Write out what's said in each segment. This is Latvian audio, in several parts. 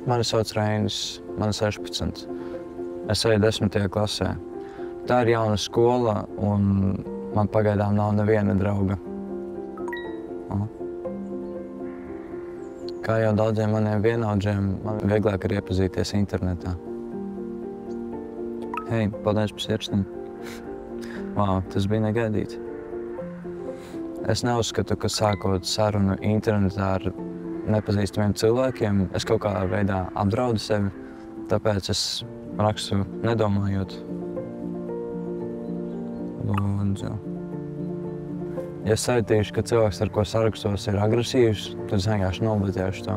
Mani sauc Reinis, man 16. Es eju 10. klasē. Tā ir jauna skola, un man pagaidām nav neviena drauga. Kā jau daudziem maniem vienaudžiem, man vieglāk ir iepazīties internetā. Hei, paldies par sirsniņu. Vau, tas bija negaidīti. Es neuzskatu, ka sākot sarunu internetā ar nepazīstamiem cilvēkiem, es kaut kādā veidā apdraudu sevi, tāpēc es rakstu nedomājot. Lūdzu. Ja es sajūtīšu, ka cilvēks, ar ko sarakstos, ir agresīvs, tad es vienkārši nobloķēšu to.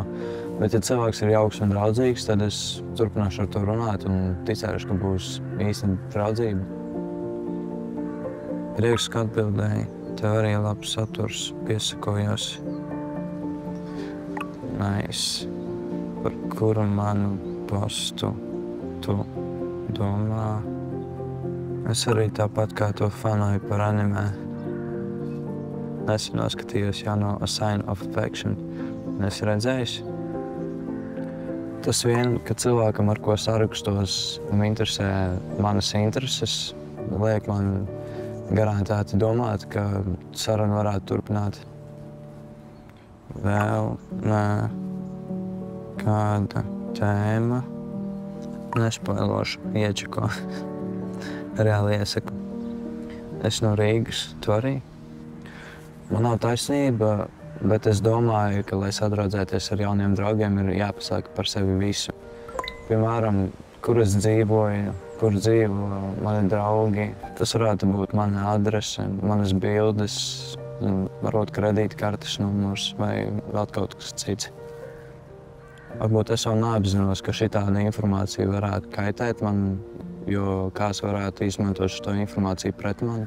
Bet, ja cilvēks ir jauks un draudzīgs, tad es turpināšu ar to runāt un ticēšu, ka būs īsta draudzība. Prieks, ka atbildēji. Tev arī labs saturs, piesakojos. Nice. Par kuru manu postu tu domā? Es arī tāpat kā to fanoju par animē. Nesen noskatījos jauno A Sign of Affection. Esi redzējis? Tas vien, ka cilvēkam, ar ko sarakstos, interesē manas intereses, liek man garantēti domāt, ka saruna varētu turpināt. Vēl nē, kāda tēma. Nespoilošu, iečeko. Reāli iesaku. Es no Rīgas, tu arī? Man nav taisnība, bet es domāju, ka, lai sadraudzēties ar jauniem draugiem, ir jāpasaka par sevi visu. Piemēram, kur es dzīvoju, kur dzīvo mani draugi. Tas varētu būt mana adrese, manas bildes, varbūt kredītkartes numurs vai vēl kaut kas cits. Varbūt es vēl neapzinos, ka šitāda informācija varētu kaitēt man, jo kāds varētu izmantot šo informāciju pret mani.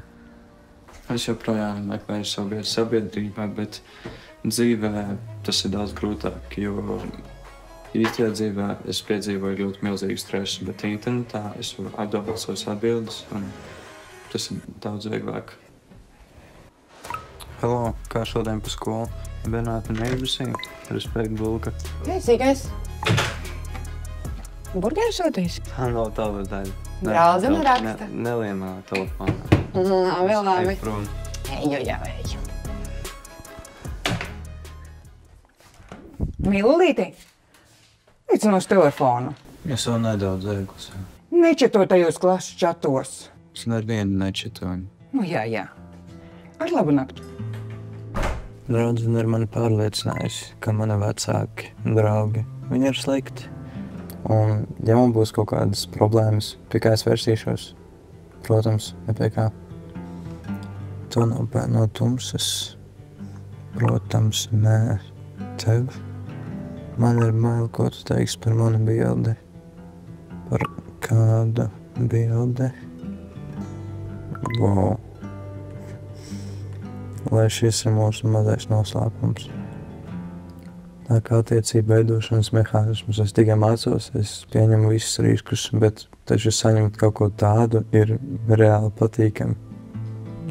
Es joprojām meklēju savu vietu sabiedrībā, bet dzīvē tas ir daudz grūtāk, jo īstajā dzīvē es piedzīvoju ļoti milzīgu stresu, bet internetā es varu apdomāt savas atbildes, un tas ir daudz vieglāk. Hello, kā šodien pa skolu? Bernāta neizbrasīja? Respekt, bulka. Tiesīgais. Burgeru sūtīs? Tā nav tava daļa. Draudzene raksta. Neliemā telefonā. Labi, labi. Ej prom. Eju jau, eju. Mīlulīti, līdz no telefonu. Es vēl nedaudz ēklusē. Nečeto tajos klases čatos. Es nevienu nečetoju. Nu, jā. Ar labu naktu. Draudzene ir mani pārliecinājusi, ka mani vecāki, draugi, viņi ir slikti. Un, ja man būs kaut kādas problēmas, pie kā es versīšos, protams, ne pie kā. To nav bērn no tumsas. Protams, nē. Tev. Man ir bail, ko tu teiksi par manu bildi. Par kādu bildi? Wow. Lai šis ir mūsu mazais noslēpums. Tā kā attiecība veidošanas mehānismus es tikai mācos, es pieņemu visus riskus, bet taču saņemt kaut ko tādu ir reāli patīkami.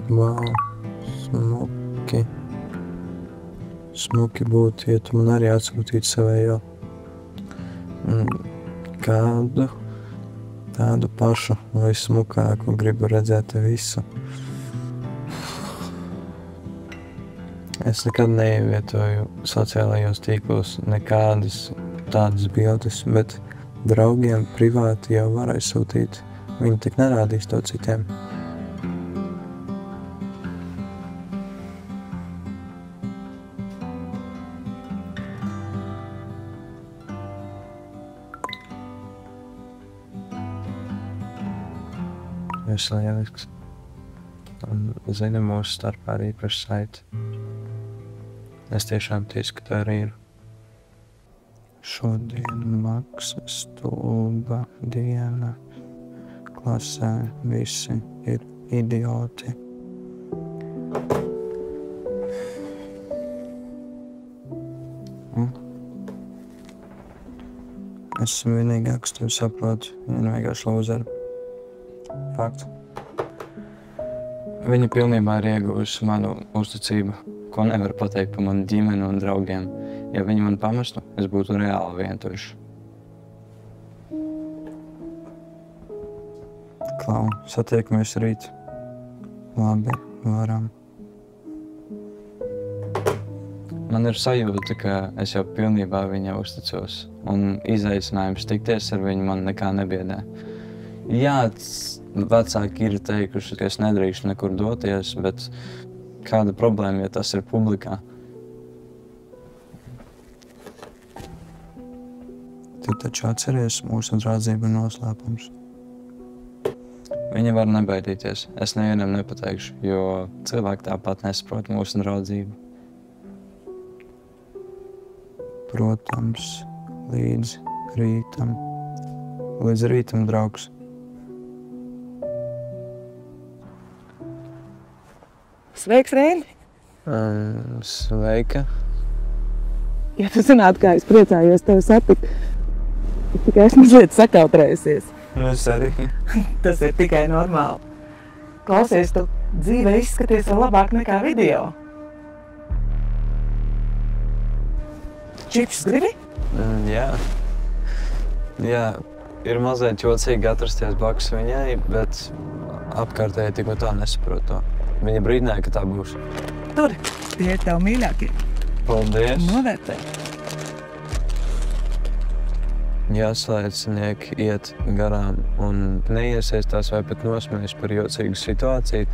Wow, smuki. Smuki būtu, ja tu man arī atsūtītu savējo. Kādu tādu pašu vai smukāku gribu redzēt visu. Es nekad neievietoju sociālajos tīklos nekādas tādas bildes, bet draugiem privāti jau var aizsūtīt. Viņi tik nerādīs to citiem. Es lielisks. Un zini, mūsu starpā ir īpaši saiti. Es tiešām ticu, ka tā arī ir. Šodien Maksa stulba diena. Klasē visi ir idioti. Es esmu vienīgāks, tevi saprotu. Viņa vienkārši lūzeri. Fakts. Viņa pilnībā ir ieguvusi manu uzticību, ko nevar pateikt par manu ģimeni un draugiem. Ja viņi man pamestu, es būtu reāli vientuļš. Klau, satiekamies rīt. Labi, varam. Man ir sajūta, ka es jau pilnībā viņai uzticos, un izaicinājums tikties ar viņu man nekā nebiedē. Jā, vecāki ir teikuši, ka es nedrīkstu nekur doties, bet kāda problēma, ja tas ir publikā? Tu taču atceries, mūsu draudzība ir noslēpums. Viņa var nebaidīties. Es nevienam nepateikšu, jo cilvēki tāpat nesaprot mūsu draudzību. Protams, līdz rītam. Līdz rītam, draugs. Sveiks, Reini! Sveika. Ja tu zinātu, kā es priecājos tevi satikt, tikai es mazliet sakautrējusies. Es arī. Tas ir tikai normāli. Klausies, tu dzīvē izskaties vēl labāk nekā video. Čips gribi? Jā. Jā, ir mazliet jocīgi atrasties blakus viņai, bet apkārtēji tik no tā nesaprot to. Viņa brīdināja, ka tā būs. Tur, tie ir tev mīļākie. Paldies. Novērtē. Ja slēdznieki iet garām un neiesaistās vai pat nosmējas par jocīgu situāciju,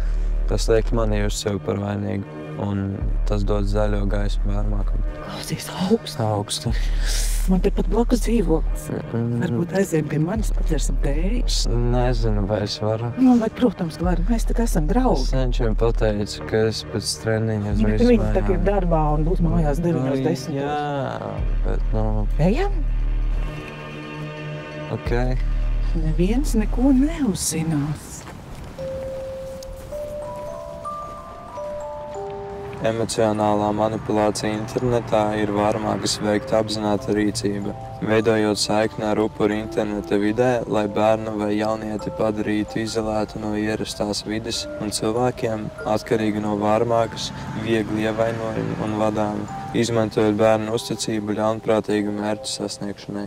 tas liek mani just sev par vainīgu. Un tas dod zaļo gaismu vērmākumu. Klausies, augstu. Augstu. Man te pat blakus dzīvo. Varbūt aizējam pie manis, paķersim tēju. Es nezinu, vai es varu. Nu, vai, protams, ka varam. Mēs tā kā esam draugi. Es viņam pateicu, ka es pēc treniņa uzreiz Viņi tā kā ir darbā un būs mājās 9:10. Jā, bet Ejam? Ok. Neviens neko neuzzinās. Emocionālā manipulācija internetā ir varmākas veikta apzināta rīcība, veidojot saikni ar upuri interneta vidē, lai bērnu vai jaunieti padarītu izolētu no ierastās vides un cilvēkiem, atkarīgi no varmākas, viegli ievainojami un vadāmi, izmantojot bērnu uzticību ļaunprātīgu mērķu sasniegšanai.